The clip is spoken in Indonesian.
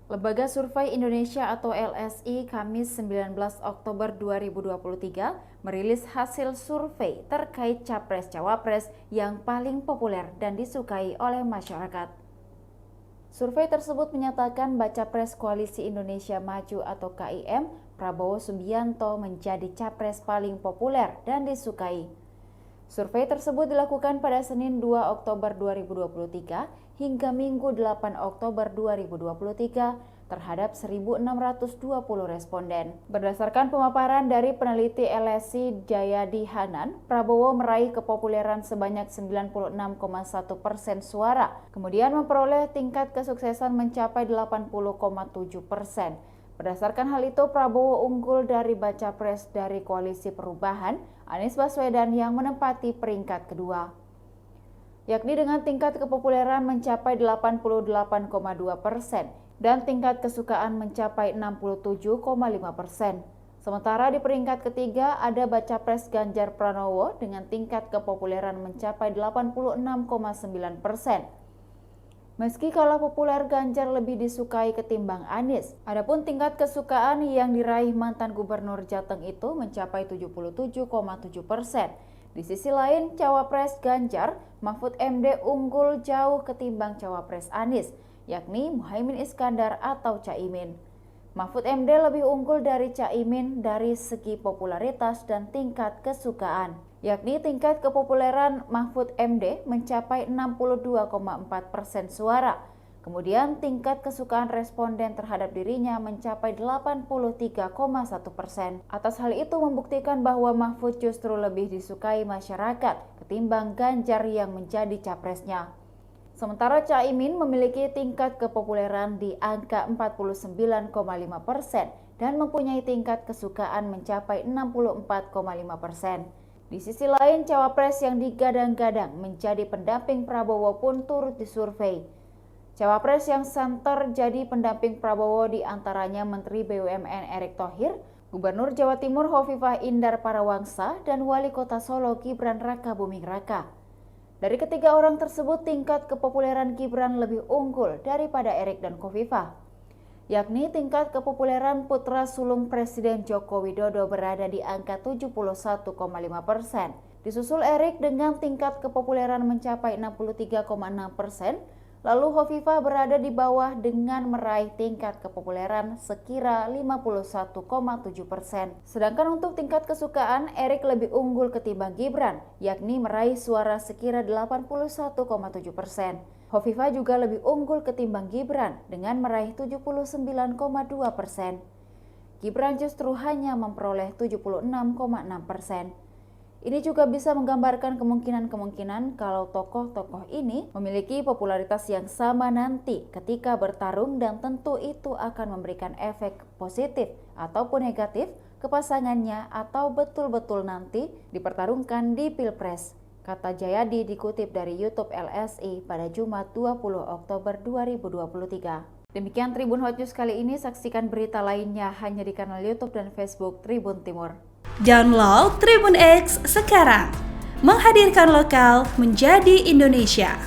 Lembaga Survei Indonesia atau LSI Kamis 19 Oktober 2023 merilis hasil survei terkait Capres-Cawapres yang paling populer dan disukai oleh masyarakat. Survei tersebut menyatakan baca pres Koalisi Indonesia Maju atau KIM, Prabowo Subianto menjadi capres paling populer dan disukai. Survei tersebut dilakukan pada Senin 2 Oktober 2023 hingga Minggu 8 Oktober 2023 terhadap 1.620 responden. Berdasarkan pemaparan dari peneliti LSI Jayadi Hanan, Prabowo meraih kepopuleran sebanyak 96,1% suara, kemudian memperoleh tingkat kesuksesan mencapai 80,7%. Berdasarkan hal itu, Prabowo unggul dari baca pres dari Koalisi Perubahan, Anies Baswedan yang menempati peringkat kedua, yakni dengan tingkat kepopuleran mencapai 88,2% dan tingkat kesukaan mencapai 67,5%. Sementara di peringkat ketiga ada baca pres Ganjar Pranowo dengan tingkat kepopuleran mencapai 86,9%. Meski kalah populer, Ganjar lebih disukai ketimbang Anies. Adapun tingkat kesukaan yang diraih mantan Gubernur Jateng itu mencapai 77,7%. Di sisi lain, Cawapres Ganjar, Mahfud MD unggul jauh ketimbang Cawapres Anies, yakni Muhaimin Iskandar atau Caimin. Mahfud MD lebih unggul dari Caimin dari segi popularitas dan tingkat kesukaan, yakni tingkat kepopuleran Mahfud MD mencapai 62,4% suara. Kemudian tingkat kesukaan responden terhadap dirinya mencapai 83,1%. Atas hal itu membuktikan bahwa Mahfud justru lebih disukai masyarakat ketimbang Ganjar yang menjadi capresnya. Sementara Caimin memiliki tingkat kepopuleran di angka 49,5% dan mempunyai tingkat kesukaan mencapai 64,5%. Di sisi lain, Cawapres yang digadang-gadang menjadi pendamping Prabowo pun turut disurvei. Cawapres yang santer jadi pendamping Prabowo diantaranya Menteri BUMN Erick Thohir, Gubernur Jawa Timur Hovifah Indar Parawangsa, dan Wali Kota Solo Gibran Rakabuming Raka. Dari ketiga orang tersebut, tingkat kepopuleran Gibran lebih unggul daripada Erick dan Hovifah, yakni tingkat kepopuleran putra sulung Presiden Joko Widodo berada di angka 71,5%. Disusul Erick dengan tingkat kepopuleran mencapai 63,6%, lalu Hovifah berada di bawah dengan meraih tingkat kepopuleran sekira 51,7%. Sedangkan untuk tingkat kesukaan, Erick lebih unggul ketimbang Gibran, yakni meraih suara sekira 81,7%. Hovifah juga lebih unggul ketimbang Gibran dengan meraih 79,2%. Gibran justru hanya memperoleh 76,6%. Ini juga bisa menggambarkan kemungkinan-kemungkinan kalau tokoh-tokoh ini memiliki popularitas yang sama nanti ketika bertarung, dan tentu itu akan memberikan efek positif ataupun negatif ke pasangannya atau betul-betul nanti dipertarungkan di Pilpres, kata Jayadi dikutip dari YouTube LSI pada Jumat 20 Oktober 2023. Demikian Tribun Hot News kali ini, saksikan berita lainnya hanya di kanal YouTube dan Facebook Tribun Timur. Download Tribun X sekarang, menghadirkan lokal menjadi Indonesia.